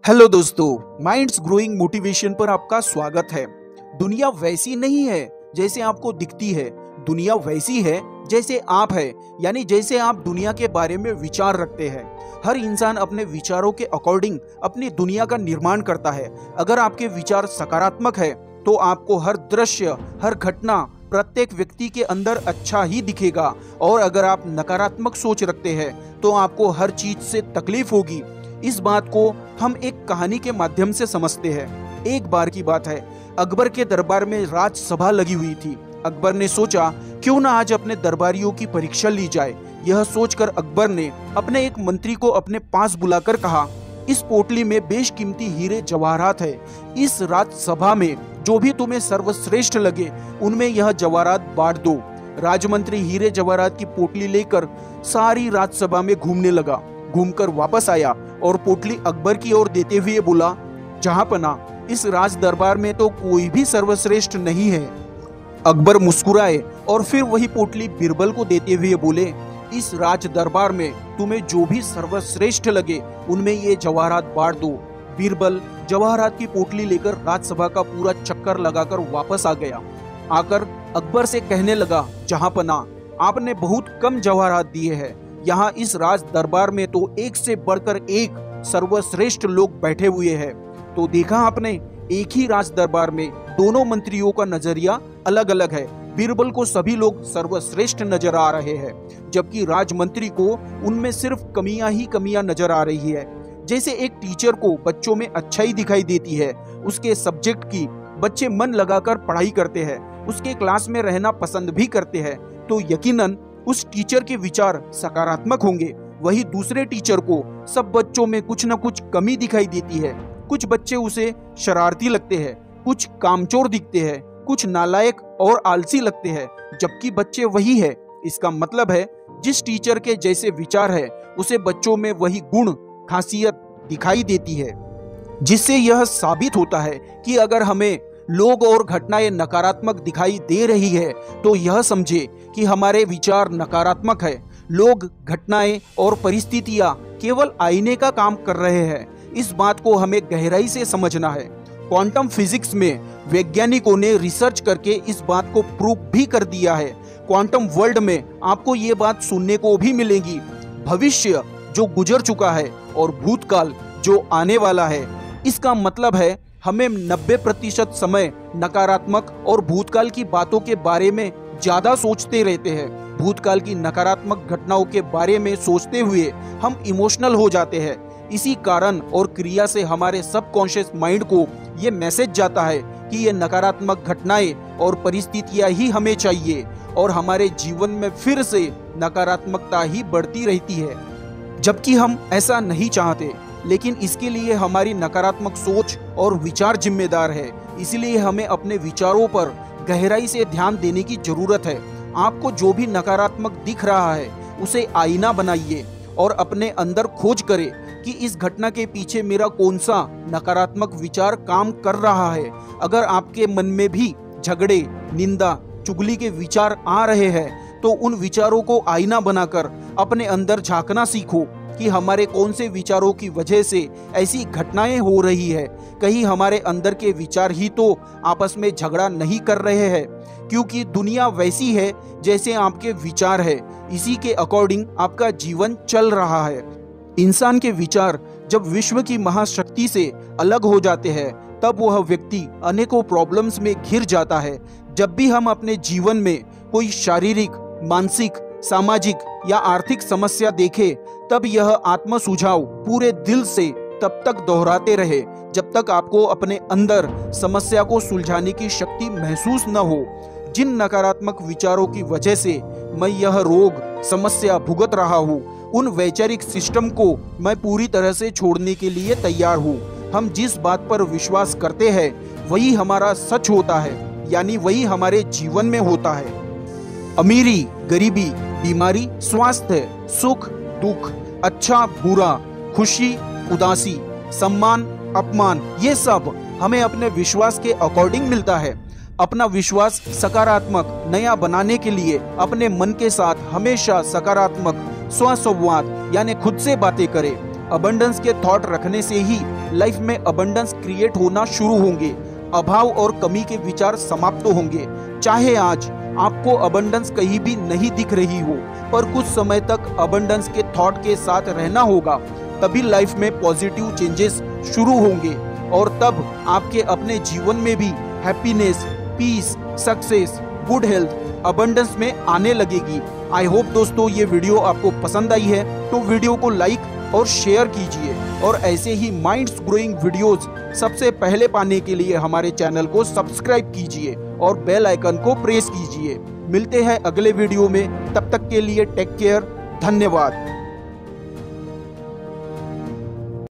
Hello दोस्तों, minds growing motivation पर आपका स्वागत है। दुनिया वैसी नहीं है जैसे आपको दिखती है। दुनिया वैसी है जैसे आप है, यानी जैसे आप दुनिया के बारे में विचार रखते हैं। हर इंसान अपने विचारों के अकॉर्डिंग अपनी दुनिया का निर्माण करता है। अगर आपके विचार सकारात्मक है तो आपको हर दृश्य, हर घटना, प्रत्येक व्यक्ति के अंदर अच्छा ही दिखेगा। और अगर आप नकारात्मक सोच रखते हैं तो आपको हर चीज से तकलीफ होगी। इस बात को हम एक कहानी के माध्यम से समझते हैं। एक बार की बात है, अकबर के दरबार में राजसभा लगी हुई थी। अकबर ने सोचा क्यों ना आज अपने दरबारियों की परीक्षा ली जाए। यह सोचकर अकबर ने अपने एक मंत्री को अपने पास बुलाकर कहा, इस पोटली में बेशकीमती हीरे जवाहरात है। इस राजसभा में जो भी तुम्हें सर्वश्रेष्ठ लगे उनमें यह जवाहरात बांट दो। राजमंत्री हीरे जवाहरात की पोटली लेकर सारी राजसभा में घूमने लगा। घूमकर वापस आया और पोटली अकबर की ओर देते हुए बोला, जहांपना, इस राज दरबार में तो कोई भी सर्वश्रेष्ठ नहीं है। अकबर मुस्कुराए और फिर वही पोटली बीरबल को देते हुए बोले, इस राज दरबार में तुम्हें जो भी सर्वश्रेष्ठ लगे उनमें ये जवाहरात बांट दो। बीरबल जवाहरात की पोटली लेकर राजसभा का पूरा चक्कर लगाकर वापस आ गया। आकर अकबर से कहने लगा, जहांपना, आपने बहुत कम जवाहरात दिए हैं। यहाँ इस राज दरबार में तो एक से बढ़कर एक सर्वश्रेष्ठ लोग बैठे हुए हैं। तो देखा आपने, एक ही राज दरबार में दोनों मंत्रियों का नजरिया अलग अलग है। बीरबल को सभी लोग सर्वश्रेष्ठ नजर आ रहे हैं, जबकि राजमंत्री को उनमें सिर्फ कमियां ही कमियां नजर आ रही है। जैसे एक टीचर को बच्चों में अच्छाई दिखाई देती है, उसके सब्जेक्ट की बच्चे मन लगाकर पढ़ाई करते हैं, उसके क्लास में रहना पसंद भी करते हैं, तो यकीनन उस टीचर के विचार सकारात्मक होंगे। वही दूसरे टीचर को सब बच्चों में कुछ न कुछ कमी दिखाई देती है। कुछ बच्चे उसे शरारती लगते हैं, कुछ कामचोर दिखते हैं, कुछ नालायक और आलसी लगते हैं, जबकि बच्चे वही है। इसका मतलब है जिस टीचर के जैसे विचार है उसे बच्चों में वही गुण, खासियत दिखाई देती है। जिससे यह साबित होता है कि अगर हमें लोग और घटनाएं नकारात्मक दिखाई दे रही है तो यह समझे कि हमारे विचार नकारात्मक है। लोग, घटनाएं और परिस्थितियां केवल आईने का काम कर रहे हैं। इस बात को हमें गहराई से समझना है। क्वांटम फिजिक्स में वैज्ञानिकों ने रिसर्च करके इस बात को प्रूव भी कर दिया है। क्वांटम वर्ल्ड में आपको ये बात सुनने को भी मिलेगी, भविष्य जो गुजर चुका है और भूतकाल जो आने वाला है। इसका मतलब है हमें 90% समय नकारात्मक और भूतकाल की बातों के बारे में ज्यादा सोचते रहते हैं। भूतकाल की नकारात्मक घटनाओं के बारे में सोचते हुए हम इमोशनल हो जाते हैं। इसी कारण और क्रिया से हमारे सबकॉन्शियस माइंड को ये मैसेज जाता है कि ये नकारात्मक घटनाएं और परिस्थितियां ही हमें चाहिए और हमारे जीवन में फिर से नकारात्मकता ही बढ़ती रहती है, जबकि हम ऐसा नहीं चाहते। लेकिन इसके लिए हमारी नकारात्मक सोच और विचार जिम्मेदार है। इसलिए हमें अपने विचारों पर गहराई से ध्यान देने की जरूरत है। आपको जो भी नकारात्मक दिख रहा है उसे आईना बनाइए और अपने अंदर खोज करें कि इस घटना के पीछे मेरा कौन सा नकारात्मक विचार काम कर रहा है। अगर आपके मन में भी झगड़े, निंदा, चुगली के विचार आ रहे हैं तो उन विचारों को आईना बनाकर अपने अंदर झांकना सीखो कि हमारे कौन से विचारों की वजह से ऐसी घटनाएं हो रही है। कहीं हमारे अंदर के विचार ही तो आपस में झगड़ा नहीं कर रहे हैं, क्योंकि दुनिया वैसी है जैसे आपके विचार है। इसी के अकॉर्डिंग आपका जीवन चल रहा है। इंसान के विचार जब विश्व की महाशक्ति से अलग हो जाते हैं तब वह व्यक्ति अनेकों प्रॉब्लम्स में घिर जाता है। जब भी हम अपने जीवन में कोई शारीरिक, मानसिक, सामाजिक या आर्थिक समस्या देखे तब यह आत्म सुझाव पूरे दिल से तब तक दोहराते रहे जब तक आपको अपने अंदर समस्या को सुलझाने की शक्ति महसूस न हो। जिन नकारात्मक विचारों की वजह से मैं यह रोग, समस्या भुगत रहा हूँ, उन वैचारिक सिस्टम को मैं पूरी तरह से छोड़ने के लिए तैयार हूँ। हम जिस बात पर विश्वास करते हैं वही हमारा सच होता है, यानी वही हमारे जीवन में होता है। अमीरी, गरीबी, बीमारी, स्वास्थ्य, सुख, दुख, अच्छा, बुरा, खुशी, उदासी, सम्मान, अपमान, ये सब हमें अपने विश्वास के अकॉर्डिंग मिलता है। अपना विश्वास सकारात्मक नया बनाने के लिए अपने मन के साथ हमेशा सकारात्मक स्वसंवाद यानी खुद से बातें करें। अबंडेंस के थॉट रखने से ही लाइफ में अबंडेंस क्रिएट होना शुरू होंगे। अभाव और कमी के विचार समाप्त होंगे। चाहे आज आपको अबंडेंस कहीं भी नहीं दिख रही हो, पर कुछ समय तक अबंडेंस के थॉट के साथ रहना होगा, तभी लाइफ में पॉजिटिव चेंजेस शुरू होंगे और तब आपके अपने जीवन में भी happiness, peace, success, good health, abundance में आने लगेगी। आई होप दोस्तों ये वीडियो आपको पसंद आई है, तो वीडियो को लाइक और शेयर कीजिए और ऐसे ही माइंड्स ग्रोइंग वीडियोस सबसे पहले पाने के लिए हमारे चैनल को सब्सक्राइब कीजिए और बेल आइकन को प्रेस कीजिए। मिलते हैं अगले वीडियो में, तब तक के लिए टेक केयर, धन्यवाद।